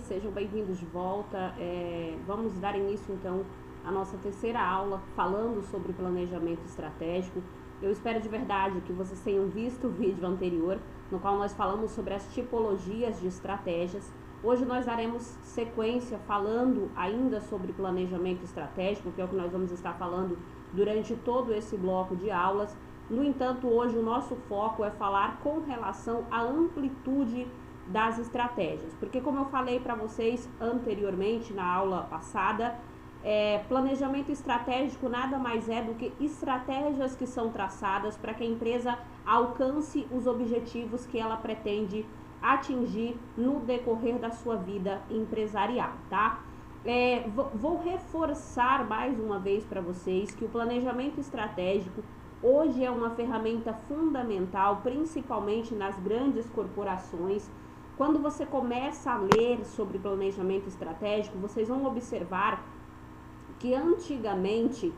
Sejam bem-vindos de volta. Vamos dar início então à nossa terceira aula falando sobre planejamento estratégico. Eu espero de verdade que vocês tenham visto o vídeo anterior, no qual nós falamos sobre as tipologias de estratégias. Hoje nós daremos sequência falando ainda sobre planejamento estratégico, que é o que nós vamos estar falando durante todo esse bloco de aulas. No entanto, hoje o nosso foco é falar com relação à amplitude das estratégias, porque como eu falei para vocês anteriormente na aula passada, planejamento estratégico nada mais é do que estratégias que são traçadas para que a empresa alcance os objetivos que ela pretende atingir no decorrer da sua vida empresarial, tá? Vou reforçar mais uma vez para vocês que o planejamento estratégico hoje é uma ferramenta fundamental, principalmente nas grandes corporações. Quando você começa a ler sobre planejamento estratégico, vocês vão observar que antigamente,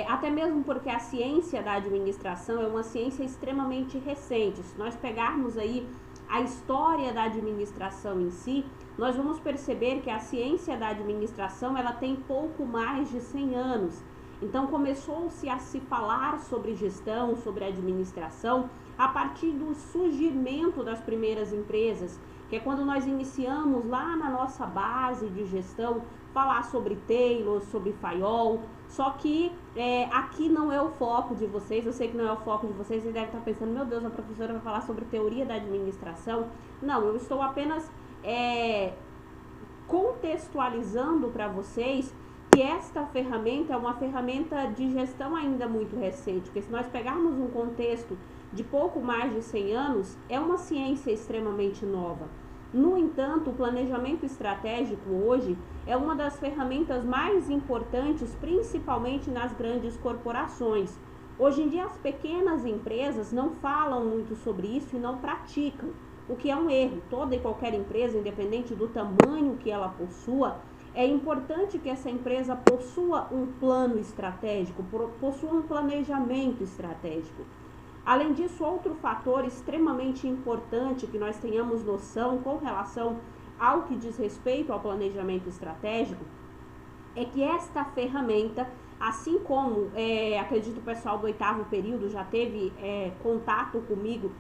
até mesmo porque a ciência da administração é uma ciência extremamente recente, se nós pegarmos aí a história da administração em si, nós vamos perceber que a ciência da administração ela tem pouco mais de 100 anos. Então começou-se a se falar sobre gestão, sobre administração, a partir do surgimento das primeiras empresas, que é quando nós iniciamos lá na nossa base de gestão, falar sobre Taylor, sobre Fayol, só que aqui não é o foco de vocês, eu sei que não é o foco de vocês devem estar pensando, meu Deus, a professora vai falar sobre teoria da administração. Não, eu estou apenas contextualizando para vocês que esta ferramenta é uma ferramenta de gestão ainda muito recente, porque se nós pegarmos um contexto de pouco mais de 100 anos, é uma ciência extremamente nova. No entanto, o planejamento estratégico hoje é uma das ferramentas mais importantes, principalmente nas grandes corporações. Hoje em dia, as pequenas empresas não falam muito sobre isso e não praticam, o que é um erro. Toda e qualquer empresa, independente do tamanho que ela possua, é importante que essa empresa possua um plano estratégico, possua um planejamento estratégico. Além disso, outro fator extremamente importante que nós tenhamos noção com relação ao que diz respeito ao planejamento estratégico é que esta ferramenta, assim como acredito o pessoal do 8º período já teve contato comigo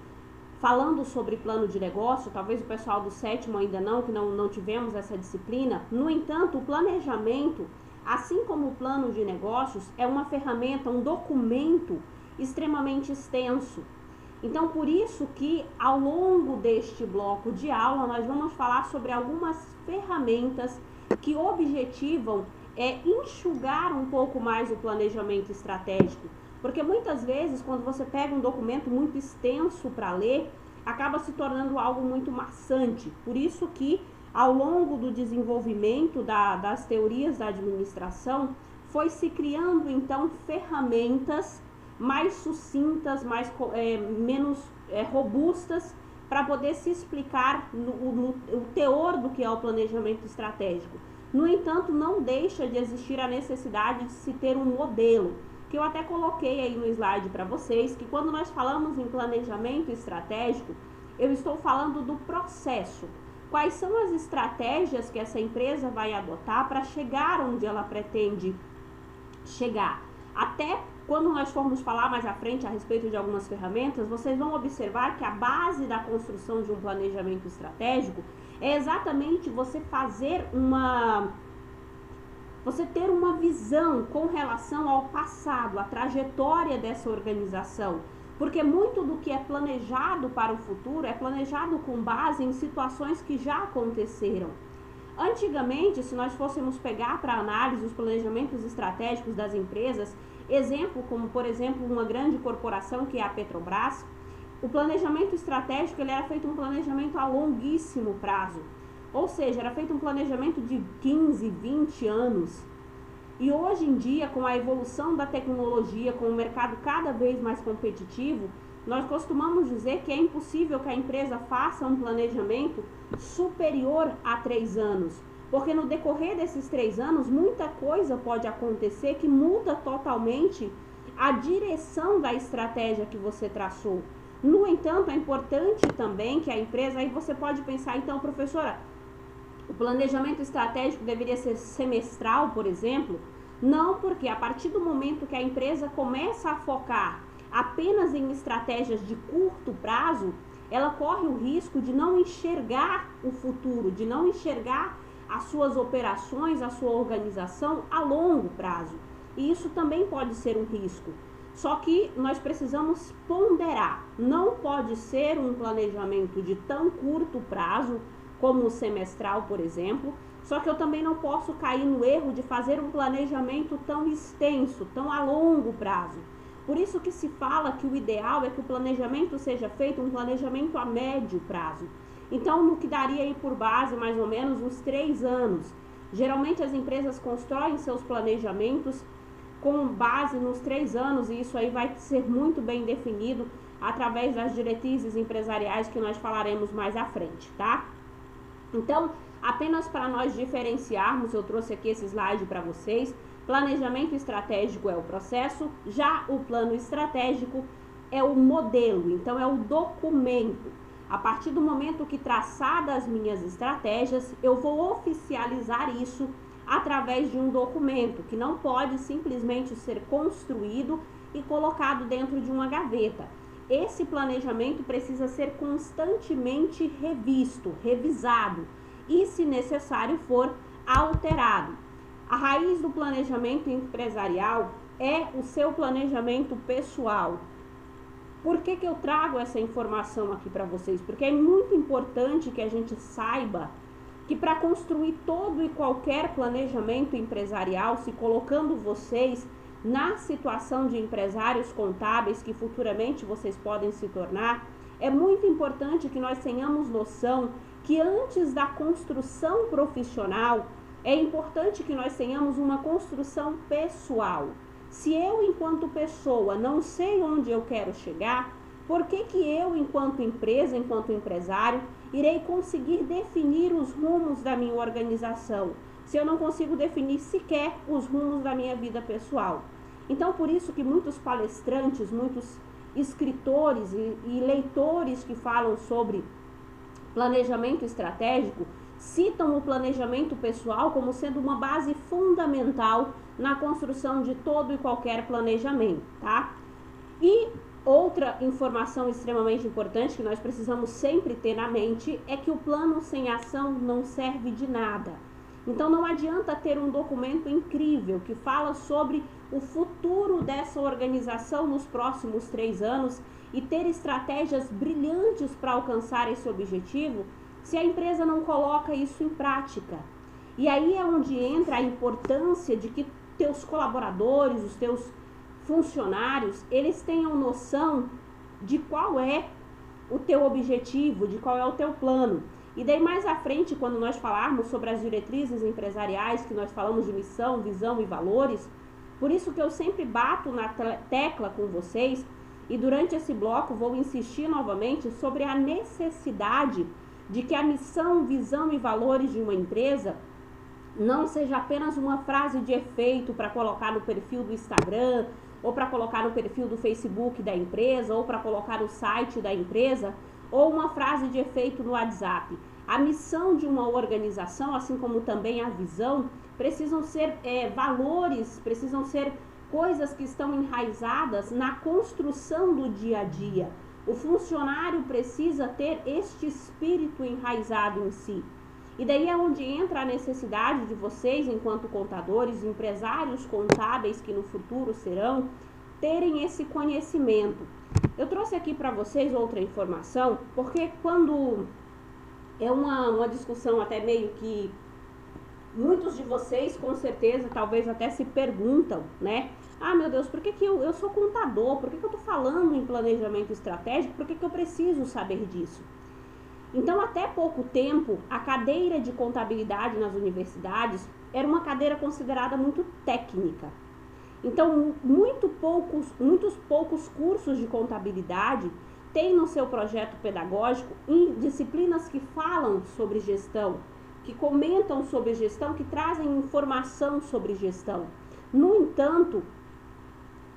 falando sobre plano de negócio, talvez o pessoal do 7º ainda não, que não tivemos essa disciplina. No entanto, o planejamento, assim como o plano de negócios, é uma ferramenta, um documento extremamente extenso. Então, por isso que ao longo deste bloco de aula, nós vamos falar sobre algumas ferramentas que objetivam enxugar um pouco mais o planejamento estratégico. Porque muitas vezes, quando você pega um documento muito extenso para ler, acaba se tornando algo muito maçante. Por isso que, ao longo do desenvolvimento das teorias da administração, foi se criando, então, ferramentas mais sucintas, menos robustas, para poder se explicar o teor do que é o planejamento estratégico. No entanto, não deixa de existir a necessidade de se ter um modelo, que eu até coloquei aí no slide para vocês, que quando nós falamos em planejamento estratégico, eu estou falando do processo. Quais são as estratégias que essa empresa vai adotar para chegar onde ela pretende chegar? Até quando nós formos falar mais à frente a respeito de algumas ferramentas, vocês vão observar que a base da construção de um planejamento estratégico é exatamente você ter uma visão com relação ao passado, a trajetória dessa organização. Porque muito do que é planejado para o futuro é planejado com base em situações que já aconteceram. Antigamente, se nós fôssemos pegar para análise os planejamentos estratégicos das empresas, exemplo como, por exemplo, uma grande corporação que é a Petrobras, o planejamento estratégico ele era feito um planejamento a longuíssimo prazo. Ou seja, era feito um planejamento de 15, 20 anos. E hoje em dia, com a evolução da tecnologia, com o mercado cada vez mais competitivo, nós costumamos dizer que é impossível que a empresa faça um planejamento superior a 3 anos. Porque no decorrer desses 3 anos, muita coisa pode acontecer que muda totalmente a direção da estratégia que você traçou. No entanto, é importante também que a empresa, aí você pode pensar, então, professora, O planejamento estratégico deveria ser semestral, por exemplo? Não, porque a partir do momento que a empresa começa a focar apenas em estratégias de curto prazo, ela corre o risco de não enxergar o futuro, de não enxergar as suas operações, a sua organização a longo prazo. E isso também pode ser um risco. Só que nós precisamos ponderar. Não pode ser um planejamento de tão curto prazo, como o semestral, por exemplo. Só que eu também não posso cair no erro de fazer um planejamento tão extenso, tão a longo prazo. Por isso que se fala que o ideal é que o planejamento seja feito um planejamento a médio prazo. Então, no que daria aí por base mais ou menos uns 3 anos. Geralmente as empresas constroem seus planejamentos com base nos 3 anos, e isso aí vai ser muito bem definido através das diretrizes empresariais que nós falaremos mais à frente, tá? Então, apenas para nós diferenciarmos, eu trouxe aqui esse slide para vocês. Planejamento estratégico é o processo, já o plano estratégico é o modelo, então é o documento. A partir do momento que traçadas as minhas estratégias, eu vou oficializar isso através de um documento, que não pode simplesmente ser construído e colocado dentro de uma gaveta. Esse planejamento precisa ser constantemente revisto, revisado e, se necessário for, alterado. A raiz do planejamento empresarial é o seu planejamento pessoal. Por que eu trago essa informação aqui para vocês? Porque é muito importante que a gente saiba que para construir todo e qualquer planejamento empresarial, se colocando vocês na situação de empresários contábeis que futuramente vocês podem se tornar, é muito importante que nós tenhamos noção que antes da construção profissional, é importante que nós tenhamos uma construção pessoal. Se eu, enquanto pessoa, não sei onde eu quero chegar, por que eu, enquanto empresa, enquanto empresário, irei conseguir definir os rumos da minha organização, se eu não consigo definir sequer os rumos da minha vida pessoal? Então, por isso que muitos palestrantes, muitos escritores e leitores que falam sobre planejamento estratégico, citam o planejamento pessoal como sendo uma base fundamental na construção de todo e qualquer planejamento, tá? E outra informação extremamente importante que nós precisamos sempre ter na mente é que o plano sem ação não serve de nada. Então não adianta ter um documento incrível que fala sobre o futuro dessa organização nos próximos 3 anos e ter estratégias brilhantes para alcançar esse objetivo se a empresa não coloca isso em prática. E aí é onde entra a importância de que teus colaboradores, os teus funcionários, eles tenham noção de qual é o teu objetivo, de qual é o teu plano. E daí mais à frente, quando nós falarmos sobre as diretrizes empresariais, que nós falamos de missão, visão e valores, por isso que eu sempre bato na tecla com vocês, e durante esse bloco vou insistir novamente sobre a necessidade de que a missão, visão e valores de uma empresa não seja apenas uma frase de efeito para colocar no perfil do Instagram, ou para colocar no perfil do Facebook da empresa, ou para colocar no site da empresa, ou uma frase de efeito no WhatsApp. A missão de uma organização, assim como também a visão, precisam ser valores, precisam ser coisas que estão enraizadas na construção do dia a dia. O funcionário precisa ter este espírito enraizado em si. E daí é onde entra a necessidade de vocês, enquanto contadores, empresários contábeis que no futuro serão, terem esse conhecimento. Eu trouxe aqui para vocês outra informação, porque quando é uma discussão até meio que muitos de vocês com certeza talvez até se perguntam, né? Ah, meu Deus, por que eu sou contador? Por que eu tô falando em planejamento estratégico? Por que eu preciso saber disso? Então, até pouco tempo, a cadeira de contabilidade nas universidades era uma cadeira considerada muito técnica. Então, muitos poucos cursos de contabilidade têm no seu projeto pedagógico disciplinas que falam sobre gestão, que comentam sobre gestão, que trazem informação sobre gestão. No entanto,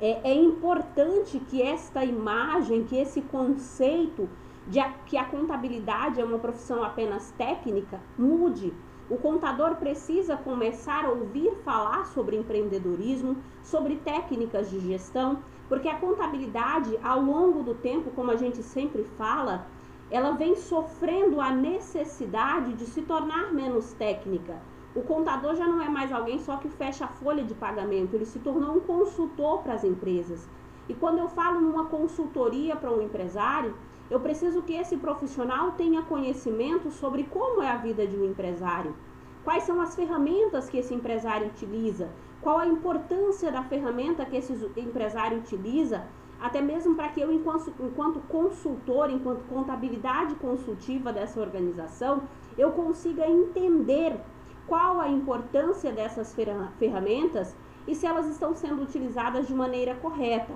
é importante que esta imagem, que esse conceito de que a contabilidade é uma profissão apenas técnica, mude. O contador precisa começar a ouvir falar sobre empreendedorismo, sobre técnicas de gestão, porque a contabilidade, ao longo do tempo, como a gente sempre fala, ela vem sofrendo a necessidade de se tornar menos técnica. O contador já não é mais alguém só que fecha a folha de pagamento, ele se tornou um consultor para as empresas. E quando eu falo numa consultoria para um empresário, eu preciso que esse profissional tenha conhecimento sobre como é a vida de um empresário, quais são as ferramentas que esse empresário utiliza, qual a importância da ferramenta que esse empresário utiliza, até mesmo para que eu, enquanto consultor, enquanto contabilidade consultiva dessa organização, eu consiga entender qual a importância dessas ferramentas e se elas estão sendo utilizadas de maneira correta.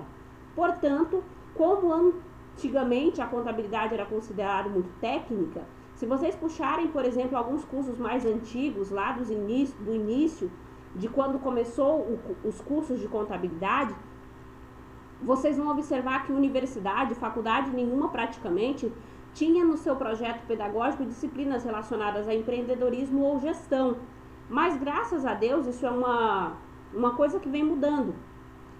Portanto, como antigamente a contabilidade era considerada muito técnica, se vocês puxarem, por exemplo, alguns cursos mais antigos, lá do início, de quando começou os cursos de contabilidade, vocês vão observar que universidade, faculdade nenhuma praticamente, tinha no seu projeto pedagógico disciplinas relacionadas a empreendedorismo ou gestão. Mas graças a Deus isso é uma coisa que vem mudando.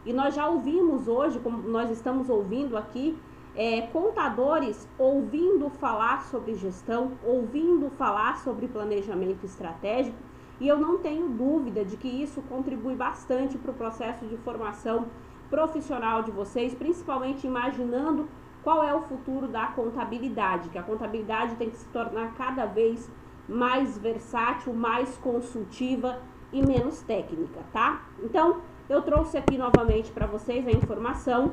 E nós já ouvimos hoje, como nós estamos ouvindo aqui, contadores ouvindo falar sobre gestão, ouvindo falar sobre planejamento estratégico, e eu não tenho dúvida de que isso contribui bastante para o processo de formação profissional de vocês, principalmente imaginando qual é o futuro da contabilidade, que a contabilidade tem que se tornar cada vez mais versátil, mais consultiva e menos técnica, tá? Então, eu trouxe aqui novamente para vocês a informação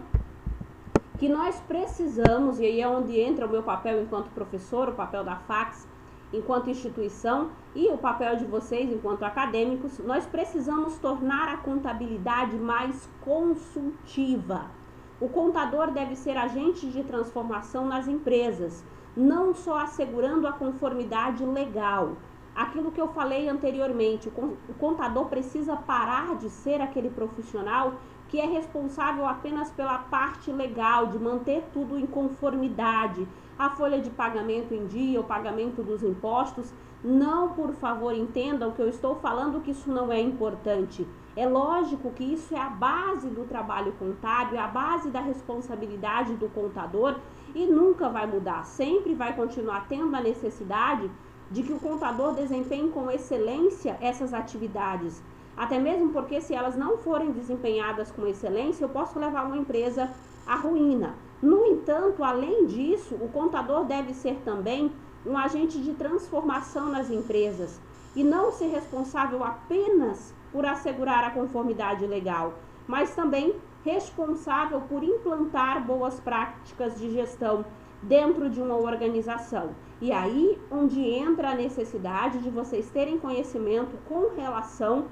que nós precisamos, e aí é onde entra o meu papel enquanto professor, o papel da Fax enquanto instituição e o papel de vocês enquanto acadêmicos, nós precisamos tornar a contabilidade mais consultiva. O contador deve ser agente de transformação nas empresas, não só assegurando a conformidade legal. Aquilo que eu falei anteriormente, o contador precisa parar de ser aquele profissional que é responsável apenas pela parte legal, de manter tudo em conformidade, a folha de pagamento em dia, o pagamento dos impostos. Não, por favor, entendam que eu estou falando que isso não é importante. É lógico que isso é a base do trabalho contábil, é a base da responsabilidade do contador e nunca vai mudar. Sempre vai continuar tendo a necessidade de que o contador desempenhe com excelência essas atividades. Até mesmo porque se elas não forem desempenhadas com excelência, eu posso levar uma empresa à ruína. No entanto, além disso, o contador deve ser também um agente de transformação nas empresas e não ser responsável apenas por assegurar a conformidade legal, mas também responsável por implantar boas práticas de gestão dentro de uma organização. E aí onde entra a necessidade de vocês terem conhecimento com relação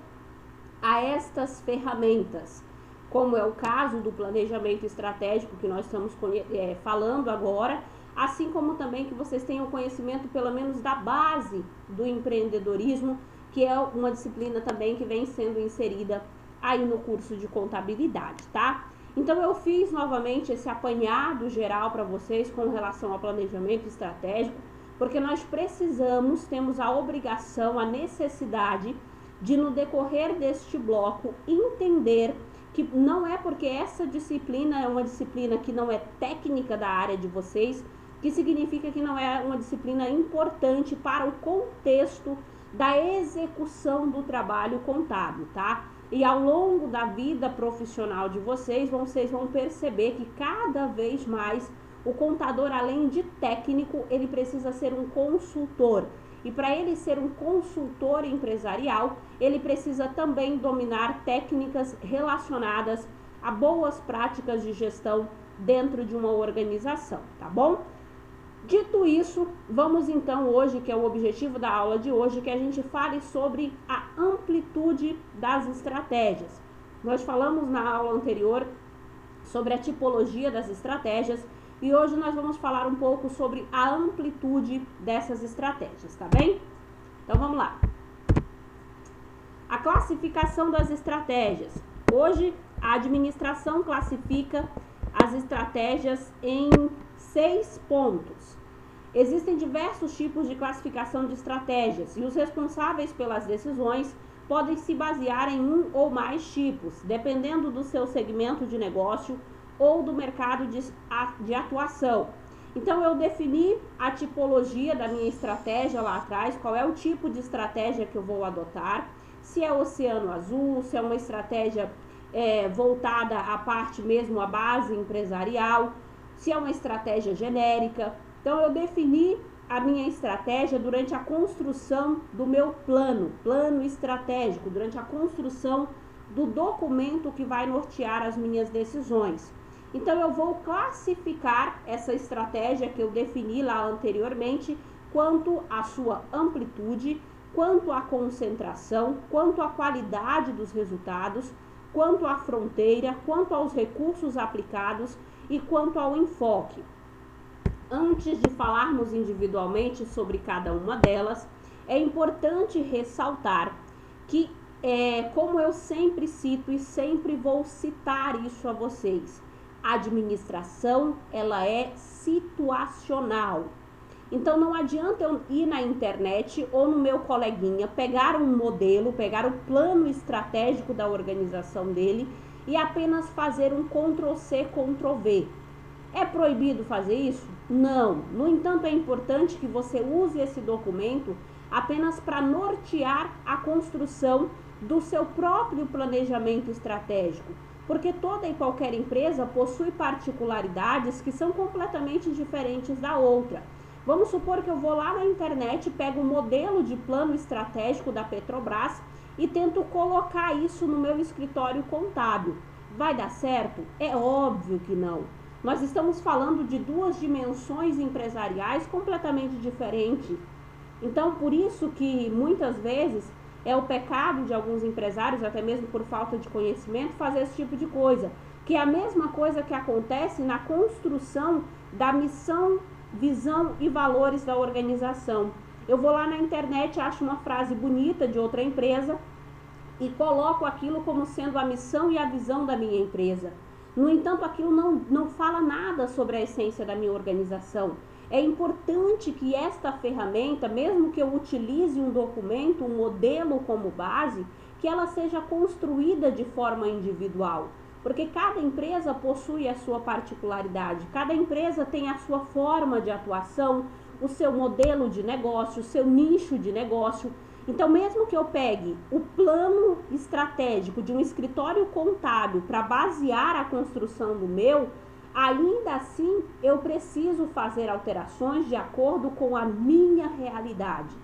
a estas ferramentas, como é o caso do planejamento estratégico que nós estamos falando agora, assim como também que vocês tenham conhecimento pelo menos da base do empreendedorismo, que é uma disciplina também que vem sendo inserida aí no curso de contabilidade, tá? Então eu fiz novamente esse apanhado geral para vocês com relação ao planejamento estratégico, porque nós precisamos, temos a obrigação, a necessidade de no decorrer deste bloco entender que não é porque essa disciplina é uma disciplina que não é técnica da área de vocês, que significa que não é uma disciplina importante para o contexto da execução do trabalho contábil, tá? E ao longo da vida profissional de vocês vão perceber que cada vez mais o contador, além de técnico, ele precisa ser um consultor. E para ele ser um consultor empresarial, ele precisa também dominar técnicas relacionadas a boas práticas de gestão dentro de uma organização, tá bom? Dito isso, vamos então hoje, que é o objetivo da aula de hoje, que a gente fale sobre a amplitude das estratégias. Nós falamos na aula anterior sobre a tipologia das estratégias e hoje nós vamos falar um pouco sobre a amplitude dessas estratégias, tá bem? Então vamos lá. A classificação das estratégias. Hoje a administração classifica as estratégias em 6 pontos. Existem diversos tipos de classificação de estratégias e os responsáveis pelas decisões podem se basear em um ou mais tipos, dependendo do seu segmento de negócio ou do mercado de atuação. Então, eu defini a tipologia da minha estratégia lá atrás, qual é o tipo de estratégia que eu vou adotar, se é oceano azul, se é uma estratégia voltada à parte mesmo, à base empresarial, se é uma estratégia genérica. Então, eu defini a minha estratégia durante a construção do meu plano estratégico, durante a construção do documento que vai nortear as minhas decisões. Então, eu vou classificar essa estratégia que eu defini lá anteriormente quanto à sua amplitude, quanto à concentração, quanto à qualidade dos resultados, quanto à fronteira, quanto aos recursos aplicados e quanto ao enfoque. Antes de falarmos individualmente sobre cada uma delas, é importante ressaltar que, como eu sempre cito e sempre vou citar isso a vocês, a administração, ela é situacional. Então, não adianta eu ir na internet ou no meu coleguinha, pegar um modelo, pegar o plano estratégico da organização dele e apenas fazer um Ctrl+C, Ctrl+V. É proibido fazer isso? Não. No entanto, é importante que você use esse documento apenas para nortear a construção do seu próprio planejamento estratégico, porque toda e qualquer empresa possui particularidades que são completamente diferentes da outra. Vamos supor que eu vou lá na internet, pego o modelo de plano estratégico da Petrobras e tento colocar isso no meu escritório contábil. Vai dar certo? É óbvio que não. Nós estamos falando de duas dimensões empresariais completamente diferentes. Então, por isso que muitas vezes é o pecado de alguns empresários, até mesmo por falta de conhecimento, fazer esse tipo de coisa. Que é a mesma coisa que acontece na construção da missão, visão e valores da organização. Eu vou lá na internet, acho uma frase bonita de outra empresa e coloco aquilo como sendo a missão e a visão da minha empresa. No entanto, aquilo não fala nada sobre a essência da minha organização. É importante que esta ferramenta, mesmo que eu utilize um documento, um modelo como base, que ela seja construída de forma individual. Porque cada empresa possui a sua particularidade, cada empresa tem a sua forma de atuação, o seu modelo de negócio, o seu nicho de negócio. Então, mesmo que eu pegue o plano estratégico de um escritório contábil para basear a construção do meu, ainda assim eu preciso fazer alterações de acordo com a minha realidade.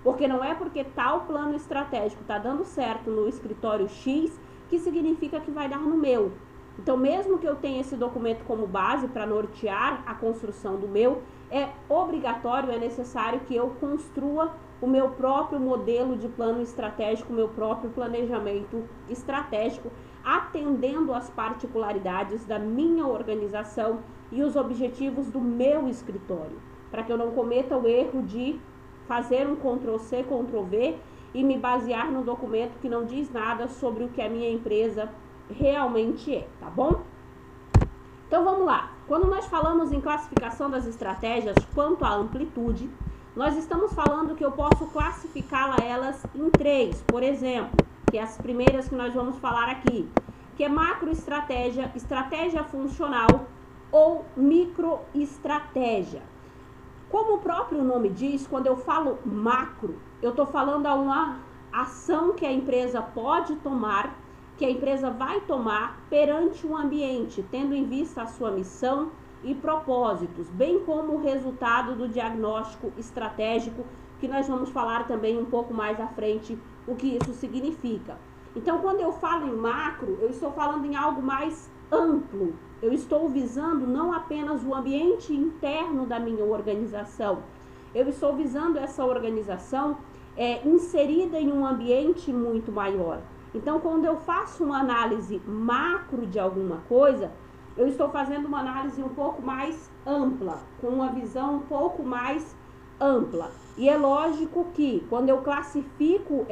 Porque não é porque tal plano estratégico está dando certo no escritório X que significa que vai dar no meu. Então, mesmo que eu tenha esse documento como base para nortear a construção do meu, é obrigatório, é necessário que eu construa o meu próprio modelo de plano estratégico, o meu próprio planejamento estratégico, atendendo às particularidades da minha organização e os objetivos do meu escritório, para que eu não cometa o erro de fazer um Ctrl+C, Ctrl+V e me basear no documento que não diz nada sobre o que a minha empresa realmente é, tá bom? Então vamos lá. Quando nós falamos em classificação das estratégias quanto à amplitude, nós estamos falando que eu posso classificá-las em 3, por exemplo, que é as primeiras que nós vamos falar aqui, que é macroestratégia, estratégia funcional ou microestratégia. Como o próprio nome diz, quando eu falo macro, eu estou falando a uma ação que a empresa pode tomar, que a empresa vai tomar perante o ambiente, tendo em vista a sua missão e propósitos, bem como o resultado do diagnóstico estratégico, que nós vamos falar também um pouco mais à frente o que isso significa. Então, quando eu falo em macro, eu estou falando em algo mais amplo. Eu estou visando não apenas o ambiente interno da minha organização, eu estou visando essa organização inserida em um ambiente muito maior. Então, quando eu faço uma análise macro de alguma coisa, eu estou fazendo uma análise um pouco mais ampla, com uma visão um pouco mais ampla. E é lógico que quando eu classifico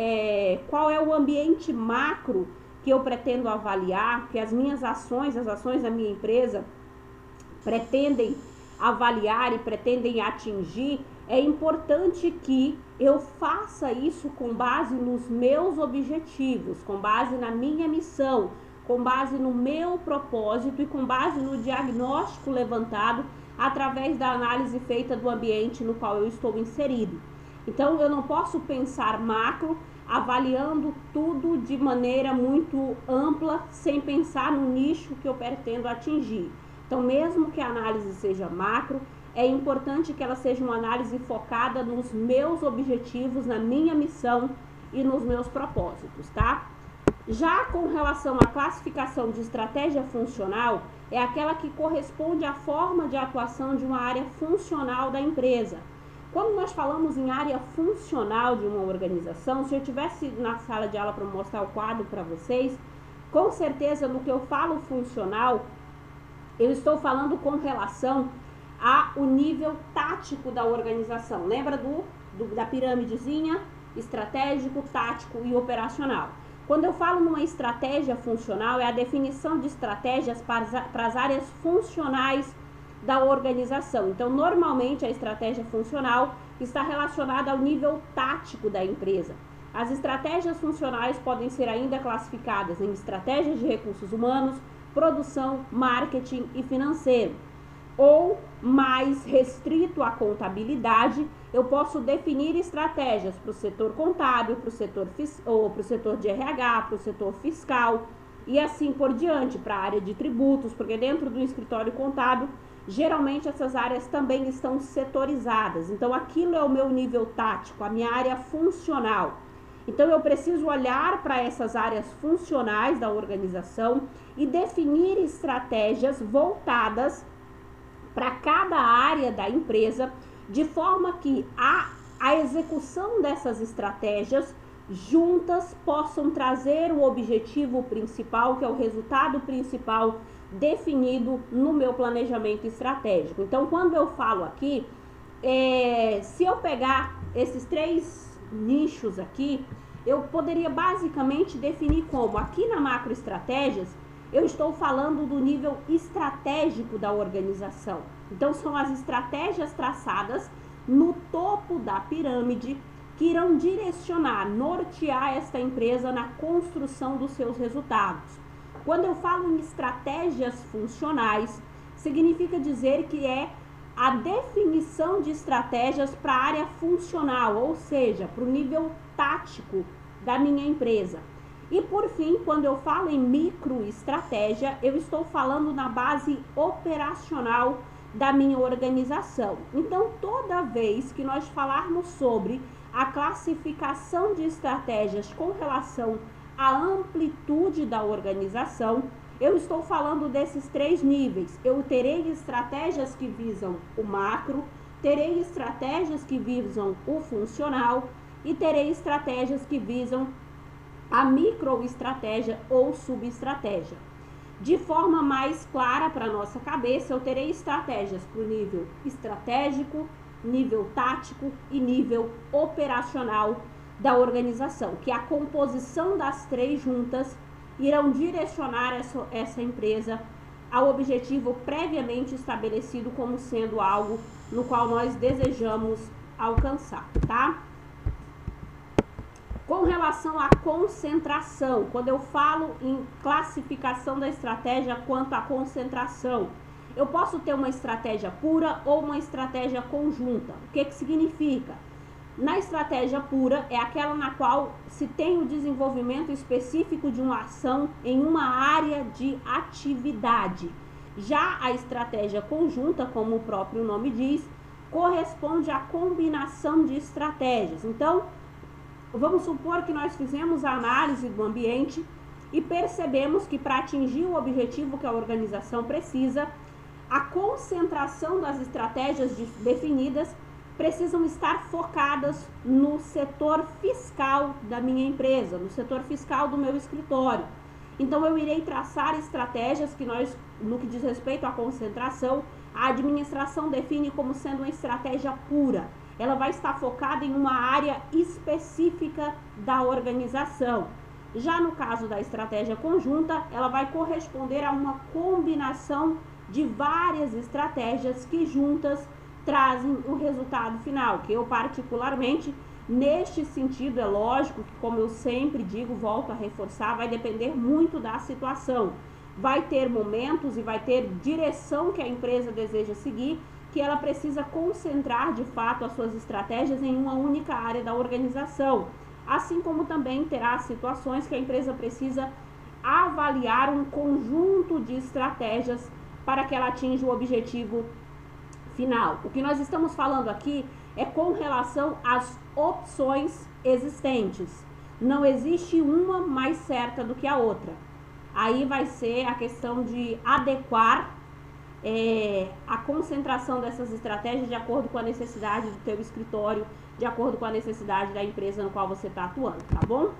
qual é o ambiente macro que eu pretendo avaliar, que as minhas ações, as ações da minha empresa pretendem avaliar e pretendem atingir, é importante que eu faça isso com base nos meus objetivos, com base na minha missão, com base no meu propósito e com base no diagnóstico levantado através da análise feita do ambiente no qual eu estou inserido. Então, eu não posso pensar macro, avaliando tudo de maneira muito ampla, sem pensar no nicho que eu pretendo atingir. Então, mesmo que a análise seja macro, é importante que ela seja uma análise focada nos meus objetivos, na minha missão e nos meus propósitos, tá? Já com relação à classificação de estratégia funcional, é aquela que corresponde à forma de atuação de uma área funcional da empresa. Quando nós falamos em área funcional de uma organização, se eu tivesse na sala de aula para mostrar o quadro para vocês, com certeza no que eu falo funcional, eu estou falando com relação ao nível tático da organização. Lembra da pirâmidezinha? Estratégico, tático e operacional. Quando eu falo numa estratégia funcional, é a definição de estratégias para as áreas funcionais da organização. Então, normalmente, a estratégia funcional está relacionada ao nível tático da empresa. As estratégias funcionais podem ser ainda classificadas em estratégias de recursos humanos, produção, marketing e financeiro. Ou, mais restrito à contabilidade, eu posso definir estratégias para o setor contábil, para o setor de RH, para o setor fiscal e assim por diante, para a área de tributos, porque dentro do escritório contábil, geralmente essas áreas também estão setorizadas. Então, aquilo é o meu nível tático, a minha área funcional. Então, eu preciso olhar para essas áreas funcionais da organização e definir estratégias voltadas para cada área da empresa, de forma que a execução dessas estratégias juntas possam trazer o objetivo principal, que é o resultado principal definido no meu planejamento estratégico. Então, quando eu falo aqui, se eu pegar esses 3 nichos aqui, eu poderia basicamente definir como, aqui na macroestratégias, eu estou falando do nível estratégico da organização. Então, são as estratégias traçadas no topo da pirâmide que irão direcionar, nortear esta empresa na construção dos seus resultados. Quando eu falo em estratégias funcionais, significa dizer que é a definição de estratégias para a área funcional, ou seja, para o nível tático da minha empresa. E por fim, quando eu falo em microestratégia, eu estou falando na base operacional da minha organização. Então, toda vez que nós falarmos sobre a classificação de estratégias com relação à amplitude da organização, eu estou falando desses 3 níveis. Eu terei estratégias que visam o macro, terei estratégias que visam o funcional e terei estratégias que visam a microestratégia ou subestratégia. De forma mais clara para a nossa cabeça, eu terei estratégias para o nível estratégico, nível tático e nível operacional da organização, que a composição das 3 juntas irão direcionar essa empresa ao objetivo previamente estabelecido como sendo algo no qual nós desejamos alcançar, tá? Com relação à concentração, quando eu falo em classificação da estratégia quanto à concentração, eu posso ter uma estratégia pura ou uma estratégia conjunta. O que significa? Na estratégia pura é aquela na qual se tem o desenvolvimento específico de uma ação em uma área de atividade. Já a estratégia conjunta, como o próprio nome diz, corresponde à combinação de estratégias. Então, vamos supor que nós fizemos a análise do ambiente e percebemos que para atingir o objetivo que a organização precisa, a concentração das estratégias definidas precisam estar focadas no setor fiscal da minha empresa, no setor fiscal do meu escritório. Então, eu irei traçar estratégias que nós, no que diz respeito à concentração, a administração define como sendo uma estratégia pura. Ela vai estar focada em uma área específica da organização. Já no caso da estratégia conjunta, ela vai corresponder a uma combinação de várias estratégias que juntas trazem o resultado final, que eu particularmente, neste sentido, é lógico que, como eu sempre digo, volto a reforçar, vai depender muito da situação. Vai ter momentos e vai ter direção que a empresa deseja seguir, que ela precisa concentrar de fato as suas estratégias em uma única área da organização. Assim como também terá situações que a empresa precisa avaliar um conjunto de estratégias para que ela atinja o objetivo final. O que nós estamos falando aqui é com relação às opções existentes. Não existe uma mais certa do que a outra. Aí vai ser a questão de adequar a concentração dessas estratégias de acordo com a necessidade do teu escritório, de acordo com a necessidade da empresa no qual você está atuando, tá bom?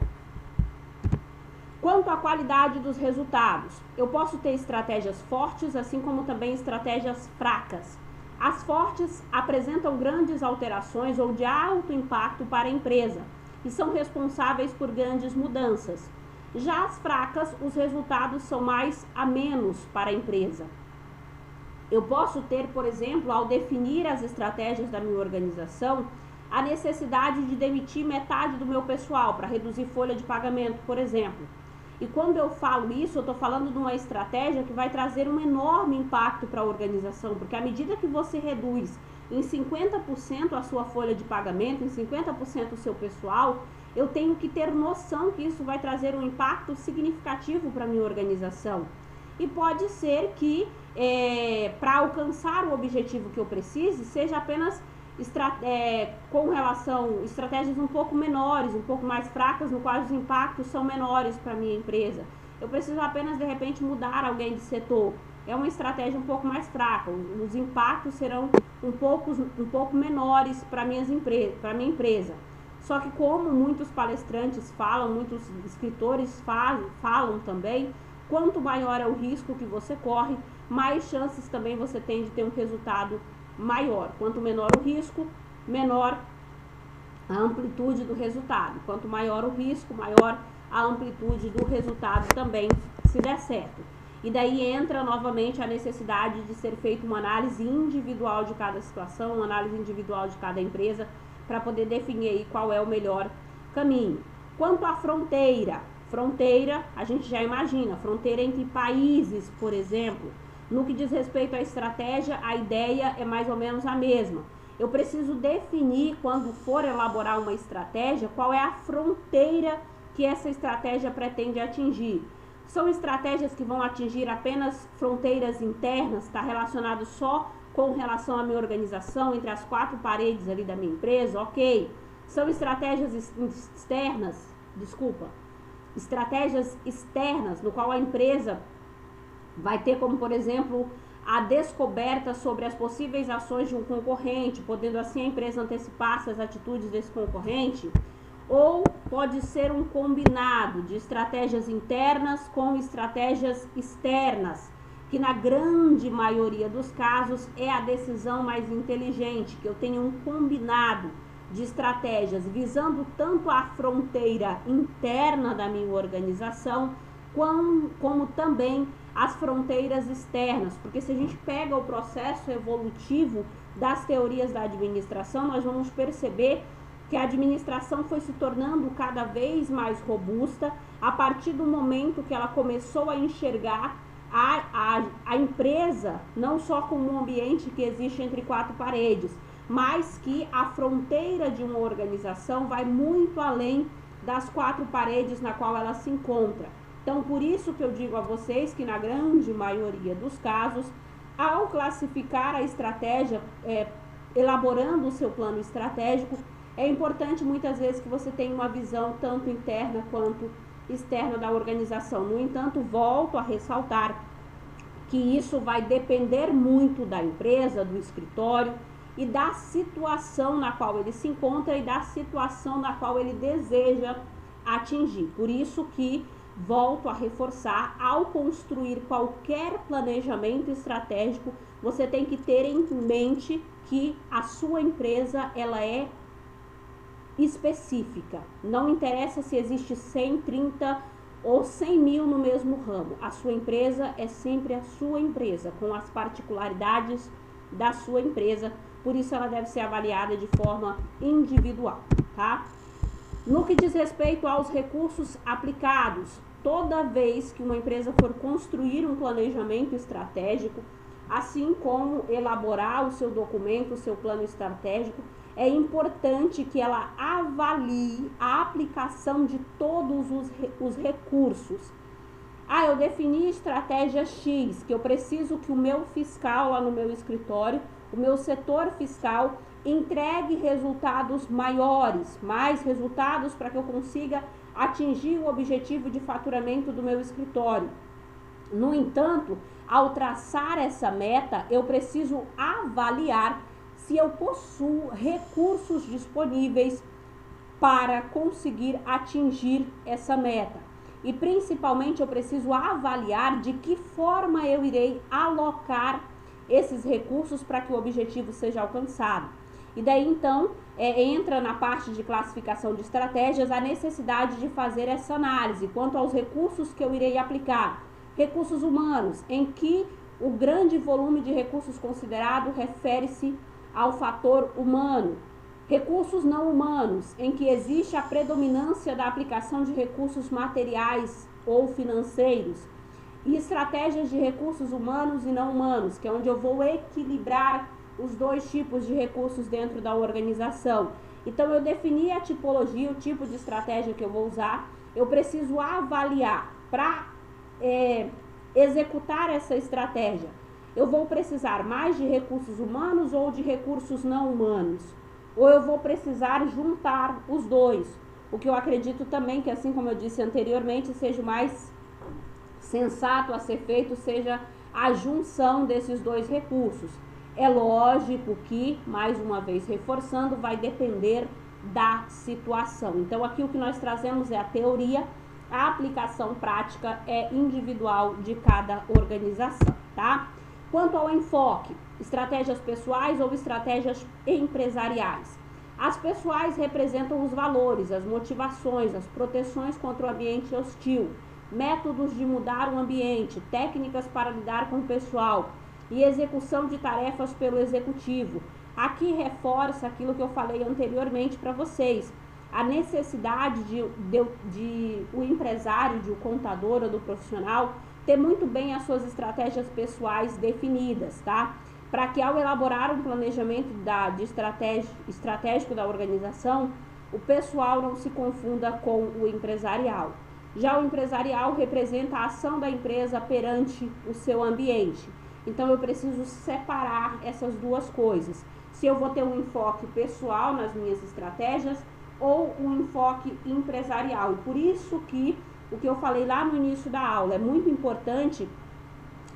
Quanto à qualidade dos resultados, eu posso ter estratégias fortes, assim como também estratégias fracas. As fortes apresentam grandes alterações ou de alto impacto para a empresa e são responsáveis por grandes mudanças. Já as fracas, os resultados são mais amenos para a empresa. Eu posso ter, por exemplo, ao definir as estratégias da minha organização, a necessidade de demitir metade do meu pessoal para reduzir folha de pagamento, por exemplo. E quando eu falo isso, eu estou falando de uma estratégia que vai trazer um enorme impacto para a organização, porque à medida que você reduz em 50% a sua folha de pagamento, em 50% o seu pessoal, eu tenho que ter noção que isso vai trazer um impacto significativo para a minha organização. E pode ser que para alcançar o objetivo que eu precise, seja apenas com relação a estratégias um pouco menores, um pouco mais fracas, no qual os impactos são menores para a minha empresa. Eu preciso apenas, de repente, mudar alguém de setor. É uma estratégia um pouco mais fraca, os impactos serão um pouco menores para a minha empresa. Só que como muitos palestrantes falam, muitos escritores falam também, quanto maior é o risco que você corre, mais chances também você tem de ter um resultado maior. Quanto menor o risco, menor a amplitude do resultado. Quanto maior o risco, maior a amplitude do resultado também, se der certo. E daí entra novamente a necessidade de ser feita uma análise individual de cada situação, uma análise individual de cada empresa, para poder definir aí qual é o melhor caminho. Quanto à fronteira, a gente já imagina, fronteira entre países, por exemplo. No que diz respeito à estratégia, a ideia é mais ou menos a mesma. Eu preciso definir, quando for elaborar uma estratégia, qual é a fronteira que essa estratégia pretende atingir. São estratégias que vão atingir apenas fronteiras internas, está relacionado só com relação à minha organização, entre as quatro paredes ali da minha empresa, ok. São estratégias externas, no qual a empresa vai ter como, por exemplo, a descoberta sobre as possíveis ações de um concorrente, podendo assim a empresa antecipar-se às atitudes desse concorrente. Ou pode ser um combinado de estratégias internas com estratégias externas, que na grande maioria dos casos é a decisão mais inteligente, que eu tenho um combinado de estratégias visando tanto a fronteira interna da minha organização, como também as fronteiras externas, porque se a gente pega o processo evolutivo das teorias da administração, nós vamos perceber que a administração foi se tornando cada vez mais robusta a partir do momento que ela começou a enxergar a empresa não só como um ambiente que existe entre quatro paredes, mas que a fronteira de uma organização vai muito além das quatro paredes na qual ela se encontra. Então, por isso que eu digo a vocês que na grande maioria dos casos, ao classificar a estratégia, elaborando o seu plano estratégico, é importante muitas vezes que você tenha uma visão tanto interna quanto externa da organização. No entanto, volto a ressaltar que isso vai depender muito da empresa, do escritório e da situação na qual ele se encontra e da situação na qual ele deseja atingir. Por isso que volto a reforçar, ao construir qualquer planejamento estratégico, você tem que ter em mente que a sua empresa ela é específica. Não interessa se existe 100, 30 ou 100 mil no mesmo ramo. A sua empresa é sempre a sua empresa, com as particularidades da sua empresa, por isso ela deve ser avaliada de forma individual, tá? No que diz respeito aos recursos aplicados, toda vez que uma empresa for construir um planejamento estratégico, assim como elaborar o seu documento, o seu plano estratégico, é importante que ela avalie a aplicação de todos os recursos. Eu defini estratégia X, que eu preciso que o meu fiscal lá no meu escritório, o meu setor fiscal, entregue resultados maiores, mais resultados para que eu consiga atingir o objetivo de faturamento do meu escritório. No entanto, ao traçar essa meta, eu preciso avaliar se eu possuo recursos disponíveis para conseguir atingir essa meta. E principalmente eu preciso avaliar de que forma eu irei alocar esses recursos para que o objetivo seja alcançado. E daí então entra na parte de classificação de estratégias a necessidade de fazer essa análise quanto aos recursos que eu irei aplicar. Recursos humanos, em que o grande volume de recursos considerado refere-se ao fator humano. Recursos não humanos, em que existe a predominância da aplicação de recursos materiais ou financeiros. E estratégias de recursos humanos e não humanos, que é onde eu vou equilibrar os dois tipos de recursos dentro da organização. Então, eu defini a tipologia, o tipo de estratégia que eu vou usar, eu preciso avaliar para executar essa estratégia. Eu vou precisar mais de recursos humanos ou de recursos não humanos? Ou eu vou precisar juntar os dois? O que eu acredito também que, assim como eu disse anteriormente, seja o mais sensato a ser feito, seja a junção desses dois recursos. É lógico que, mais uma vez reforçando, vai depender da situação. Então, aqui o que nós trazemos é a teoria, a aplicação prática é individual de cada organização, tá? Quanto ao enfoque, estratégias pessoais ou estratégias empresariais. As pessoais representam os valores, as motivações, as proteções contra o ambiente hostil, métodos de mudar o ambiente, técnicas para lidar com o pessoal e execução de tarefas pelo executivo. Aqui reforça aquilo que eu falei anteriormente para vocês, a necessidade de o empresário, de o contador ou do profissional ter muito bem as suas estratégias pessoais definidas, tá? Para que ao elaborar um planejamento estratégico da organização, o pessoal não se confunda com o empresarial. Já o empresarial representa a ação da empresa perante o seu ambiente. Então, eu preciso separar essas duas coisas. Se eu vou ter um enfoque pessoal nas minhas estratégias ou um enfoque empresarial. E por isso que o que eu falei lá no início da aula é muito importante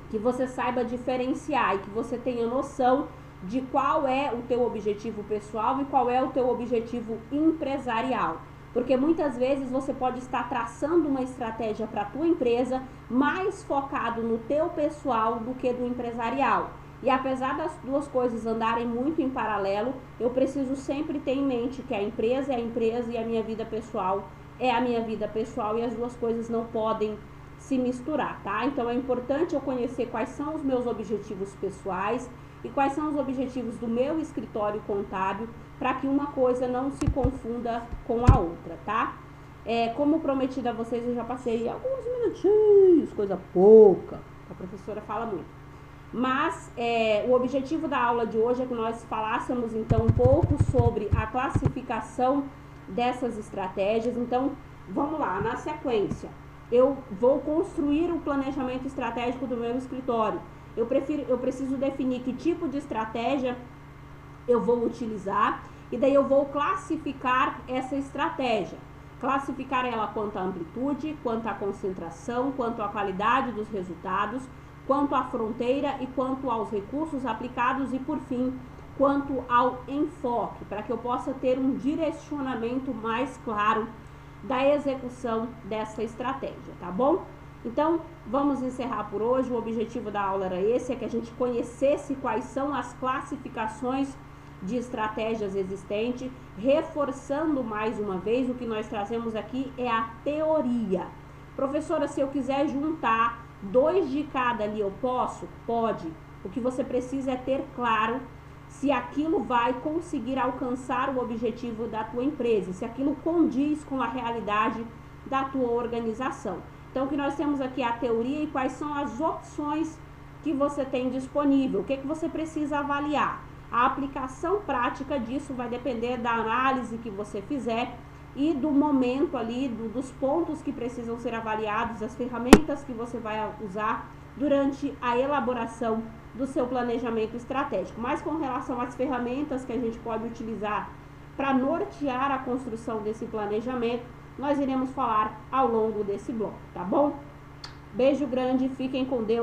que você saiba diferenciar e que você tenha noção de qual é o teu objetivo pessoal e qual é o teu objetivo empresarial. Porque muitas vezes você pode estar traçando uma estratégia para a tua empresa mais focado no teu pessoal do que do empresarial. E apesar das duas coisas andarem muito em paralelo, eu preciso sempre ter em mente que a empresa é a empresa e a minha vida pessoal é a minha vida pessoal e as duas coisas não podem se misturar, tá? Então é importante eu conhecer quais são os meus objetivos pessoais e quais são os objetivos do meu escritório contábil para que uma coisa não se confunda com a outra, tá? Como prometido a vocês, eu já passei alguns minutinhos, coisa pouca, a professora fala muito. Mas o objetivo da aula de hoje é que nós falássemos então um pouco sobre a classificação dessas estratégias. Então, vamos lá, na sequência, eu vou construir o planejamento estratégico do meu escritório. Eu preciso definir que tipo de estratégia eu vou utilizar e daí eu vou classificar essa estratégia. Classificar ela quanto à amplitude, quanto à concentração, quanto à qualidade dos resultados, quanto à fronteira e quanto aos recursos aplicados e, por fim, quanto ao enfoque, para que eu possa ter um direcionamento mais claro da execução dessa estratégia, tá bom? Então, vamos encerrar por hoje. O objetivo da aula era esse, é que a gente conhecesse quais são as classificações de estratégias existentes, reforçando mais uma vez, o que nós trazemos aqui é a teoria. Professora, se eu quiser juntar 2 de cada ali, eu posso? Pode. O que você precisa é ter claro se aquilo vai conseguir alcançar o objetivo da tua empresa, se aquilo condiz com a realidade da tua organização. Então, o que nós temos aqui é a teoria e quais são as opções que você tem disponível, o que você precisa avaliar. A aplicação prática disso vai depender da análise que você fizer e do momento ali, dos pontos que precisam ser avaliados, as ferramentas que você vai usar durante a elaboração do seu planejamento estratégico. Mas com relação às ferramentas que a gente pode utilizar para nortear a construção desse planejamento, nós iremos falar ao longo desse bloco, tá bom? Beijo grande, fiquem com Deus.